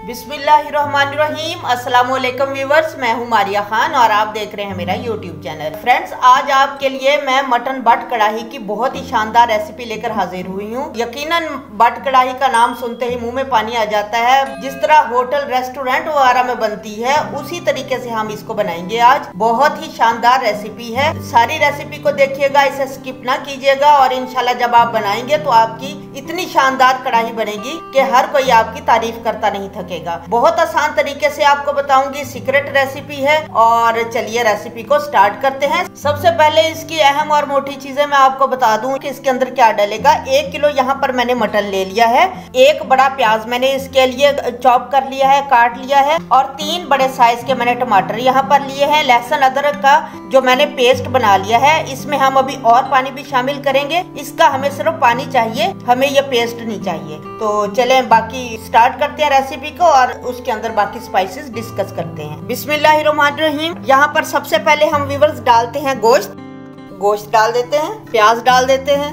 बिस्मिल्लाहिर्रहमानिर्रहीम। अस्सलामुअलैकुम व्यूवर्स, मैं हूं मारिया खान और आप देख रहे हैं मेरा यूट्यूब चैनल। फ्रेंड्स, आज आपके लिए मैं मटन बट कढ़ाई की बहुत ही शानदार रेसिपी लेकर हाजिर हुई हूं। यकीनन बट कढ़ाई का नाम सुनते ही मुंह में पानी आ जाता है। जिस तरह होटल रेस्टोरेंट वगैरह में बनती है उसी तरीके से हम इसको बनाएंगे। आज बहुत ही शानदार रेसिपी है। सारी रेसिपी को देखिएगा, इसे स्किप ना कीजिएगा और इंशाल्लाह जब आप बनाएंगे तो आपकी इतनी शानदार कढ़ाई बनेगी कि हर कोई आपकी तारीफ करता नहीं थकेगा। बहुत आसान तरीके से आपको बताऊंगी, सीक्रेट रेसिपी है। और चलिए रेसिपी को स्टार्ट करते हैं। सबसे पहले इसकी अहम और मोटी चीजें मैं आपको बता दूं कि इसके अंदर क्या डलेगा। 1 किलो यहाँ पर मैंने मटन ले लिया है। 1 बड़ा प्याज मैंने इसके लिए चॉप कर लिया है, काट लिया है। और 3 बड़े साइज के मैंने टमाटर यहाँ पर लिए हैं। लहसुन अदरक का जो मैंने पेस्ट बना लिया है। इसमें हम अभी और पानी भी शामिल करेंगे। इसका हमें सिर्फ पानी चाहिए, हमें ये पेस्ट नहीं चाहिए। तो चलें बाकी स्टार्ट करते हैं रेसिपी को और उसके अंदर बाकी स्पाइसेस डिस्कस करते हैं। बिस्मिल्लाहिर्रहमानिर्रहीम। यहाँ पर सबसे पहले हम व्यूअर्स डालते हैं गोश्त डाल देते हैं, प्याज डाल देते हैं।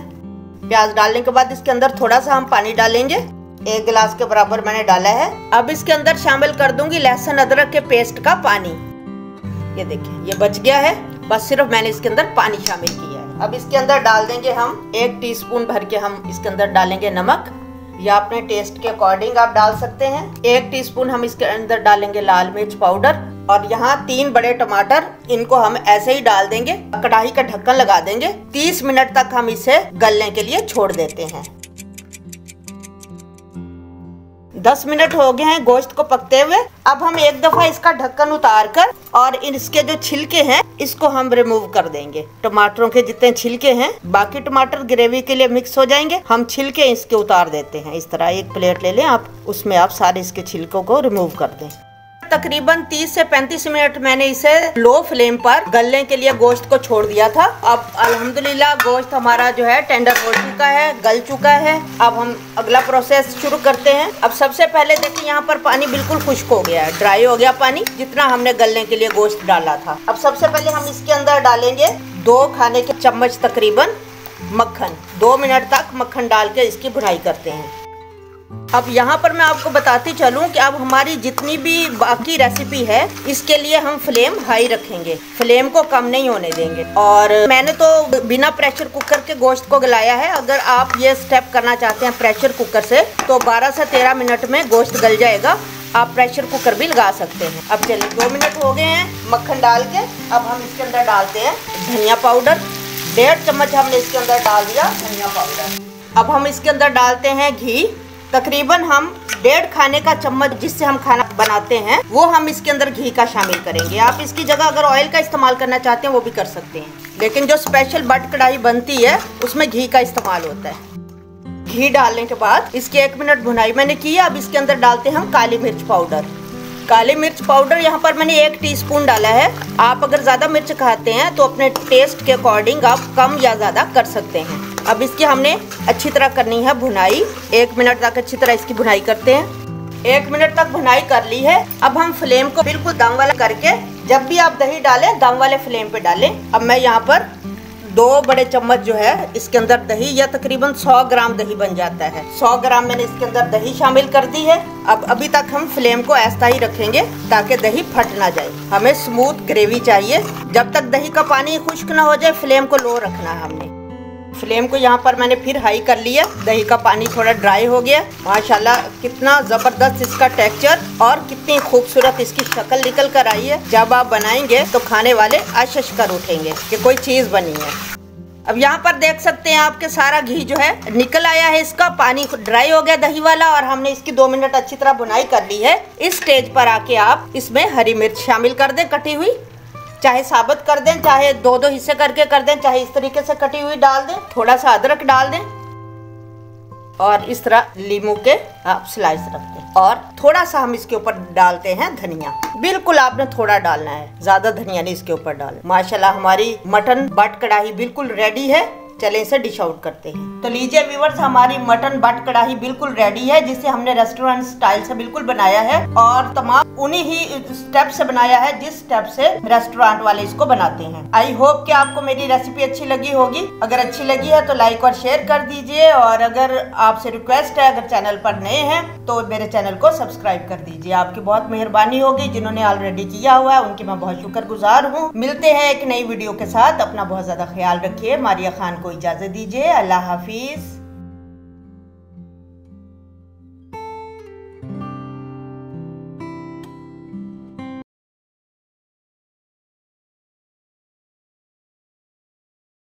प्याज डालने के बाद इसके अंदर थोड़ा सा हम पानी डालेंगे। 1 गिलास के बराबर मैंने डाला है। अब इसके अंदर शामिल कर दूंगी लहसुन अदरक के पेस्ट का पानी। ये देखिए, ये बच गया है। बस सिर्फ मैंने इसके अंदर पानी शामिल किया है। अब इसके अंदर डाल देंगे हम 1 टीस्पून भर के हम इसके अंदर डालेंगे नमक, या अपने टेस्ट के अकॉर्डिंग आप डाल सकते हैं। 1 टीस्पून हम इसके अंदर डालेंगे लाल मिर्च पाउडर। और यहाँ 3 बड़े टमाटर, इनको हम ऐसे ही डाल देंगे। कढ़ाई का ढक्कन लगा देंगे। 30 मिनट तक हम इसे गलने के लिए छोड़ देते हैं। 10 मिनट हो गए हैं गोश्त को पकते हुए। अब हम एक दफा इसका ढक्कन उतार कर और इसके जो छिलके हैं इसको हम रिमूव कर देंगे। टमाटरों के जितने छिलके हैं, बाकी टमाटर ग्रेवी के लिए मिक्स हो जाएंगे। हम छिलके इसके उतार देते हैं। इस तरह एक प्लेट ले लें आप, उसमें आप सारे इसके छिलकों को रिमूव कर दें। तकरीबन 30 से 35 मिनट मैंने इसे लो फ्लेम पर गलने के लिए गोश्त को छोड़ दिया था। अब अल्हम्दुलिल्लाह गोश्त हमारा जो है टेंडर हो चुका है, गल चुका है। अब हम अगला प्रोसेस शुरू करते हैं। अब सबसे पहले देखिए, यहाँ पर पानी बिल्कुल खुश्क हो गया है, ड्राई हो गया पानी, जितना हमने गलने के लिए गोश्त डाला था। अब सबसे पहले हम इसके अंदर डालेंगे 2 खाने के चम्मच तकरीबन मक्खन। 2 मिनट तक मक्खन डाल के इसकी भुनाई करते हैं। अब यहाँ पर मैं आपको बताती चलूं कि अब हमारी जितनी भी बाकी रेसिपी है इसके लिए हम फ्लेम हाई रखेंगे, फ्लेम को कम नहीं होने देंगे। और मैंने तो बिना प्रेशर कुकर के गोश्त को गलाया है। अगर आप ये स्टेप करना चाहते हैं प्रेशर कुकर से तो 12 से 13 मिनट में गोश्त गल जाएगा। आप प्रेशर कुकर भी लगा सकते हैं। अब चलिए 2 मिनट हो गए हैं मक्खन डाल के। अब हम इसके अंदर डालते हैं धनिया पाउडर। 1.5 चम्मच हमने इसके अंदर डाल दिया धनिया पाउडर। अब हम इसके अंदर डालते हैं घी। तकरीबन हम 1.5 खाने का चम्मच जिससे हम खाना बनाते हैं वो हम इसके अंदर घी का शामिल करेंगे। आप इसकी जगह अगर ऑयल का इस्तेमाल करना चाहते हैं वो भी कर सकते हैं, लेकिन जो स्पेशल बट कढ़ाई बनती है उसमें घी का इस्तेमाल होता है। घी डालने के बाद इसकी 1 मिनट भुनाई मैंने की है। अब इसके अंदर डालते हैं हम काली मिर्च पाउडर। काली मिर्च पाउडर यहाँ पर मैंने 1 टीस्पून डाला है। आप अगर ज्यादा मिर्च खाते हैं तो अपने टेस्ट के अकॉर्डिंग आप कम या ज्यादा कर सकते हैं। अब इसकी हमने अच्छी तरह करनी है भुनाई। 1 मिनट तक अच्छी तरह इसकी भुनाई करते हैं। 1 मिनट तक भुनाई कर ली है। अब हम फ्लेम को बिल्कुल दम वाला करके, जब भी आप दही डालें दम वाले फ्लेम पे डालें। अब मैं यहाँ पर 2 बड़े चम्मच जो है इसके अंदर दही, या तकरीबन 100 ग्राम दही बन जाता है। 100 ग्राम मैंने इसके अंदर दही शामिल कर दी है। अब अभी तक हम फ्लेम को ऐसा ही रखेंगे ताकि दही फट ना जाए। हमें स्मूथ ग्रेवी चाहिए। जब तक दही का पानी खुश्क ना हो जाए फ्लेम को लो रखना है हमने। फ्लेम को यहाँ पर मैंने फिर हाई कर लिया। दही का पानी थोड़ा ड्राई हो गया। माशाल्लाह कितना जबरदस्त इसका टेक्सचर और कितनी खूबसूरत इसकी शक्ल निकल कर आई है। जब आप बनाएंगे तो खाने वाले आशश कर उठेंगे कि कोई चीज बनी है। अब यहाँ पर देख सकते हैं आपके सारा घी जो है निकल आया है। इसका पानी ड्राई हो गया दही वाला और हमने इसकी 2 मिनट अच्छी तरह भुनाई कर ली है। इस स्टेज पर आके आप इसमें हरी मिर्च शामिल कर दें, कटी हुई, चाहे साबुत कर दें, चाहे 2-2 हिस्से करके कर दें, चाहे इस तरीके से कटी हुई डाल दें। थोड़ा सा अदरक डाल दें और इस तरह लीमू के आप स्लाइस रख दें। और थोड़ा सा हम इसके ऊपर डालते हैं धनिया। बिल्कुल आपने थोड़ा डालना है, ज्यादा धनिया नहीं इसके ऊपर डालना। माशाल्लाह हमारी मटन बट कढ़ाई बिल्कुल रेडी है। चले इसे डिश आउट करते हैं। तो लीजिए व्यूअर्स, हमारी मटन बट कढ़ाई बिल्कुल रेडी है, जिसे हमने रेस्टोरेंट स्टाइल से बिल्कुल बनाया है और तमाम उन्हीं ही स्टेप से बनाया है जिस स्टेप से रेस्टोरेंट वाले इसको बनाते हैं। आई होप कि आपको मेरी रेसिपी अच्छी लगी होगी। अगर अच्छी लगी है तो लाइक और शेयर कर दीजिए, और अगर आपसे रिक्वेस्ट है, अगर चैनल पर नए हैं तो मेरे चैनल को सब्सक्राइब कर दीजिए। आपकी बहुत मेहरबानी होगी। जिन्होंने ऑलरेडी किया हुआ है उनकी मैं बहुत शुक्रगुजार हूँ। मिलते हैं एक नई वीडियो के साथ। अपना बहुत ज्यादा ख्याल रखिए। मारिया खान को इजाजत दीजिए। अल्लाह हाफिज।